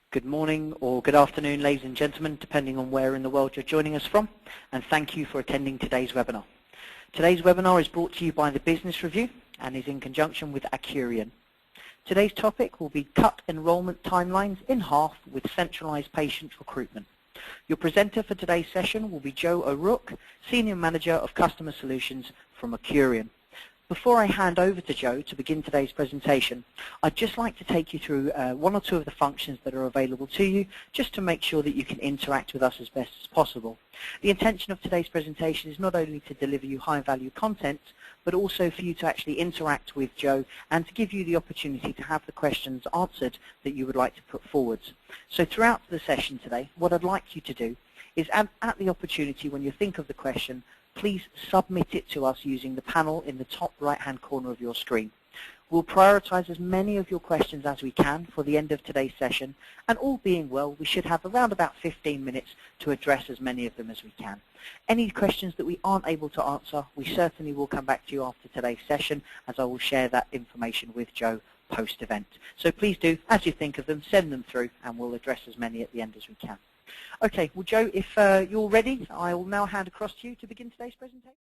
Good morning or good afternoon, ladies and gentlemen, depending on where in the world you're joining us from, and thank you for attending today's webinar. Today's webinar is brought to you by the Business Review and is in conjunction with Acurian. Today's topic will be cut enrollment timelines in half with centralized patient recruitment. Your presenter for today's session will be Joe O'Rourke, Senior Manager of Customer Solutions from Acurian. Before I hand over to Joe to begin today's presentation, I'd just like to take you through one or two of the functions that are available to you, just to make sure that you can interact with us as best as possible. The intention of today's presentation is not only to deliver you high-value content, but also for you to actually interact with Joe and to give you the opportunity to have the questions answered that you would like to put forward. So throughout the session today, what I'd like you to do is at the opportunity when you think of the question, please submit it to us using the panel in the top right-hand corner of your screen. We'll prioritize as many of your questions as we can for the end of today's session, and all being well, we should have around about 15 minutes to address as many of them as we can. Any questions that we aren't able to answer, we certainly will come back to you after today's session, as I will share that information with Joe post-event. So please do, as you think of them, send them through, and we'll address as many at the end as we can. Okay, well, Joe, if you're ready, I will now hand across to you to begin today's presentation.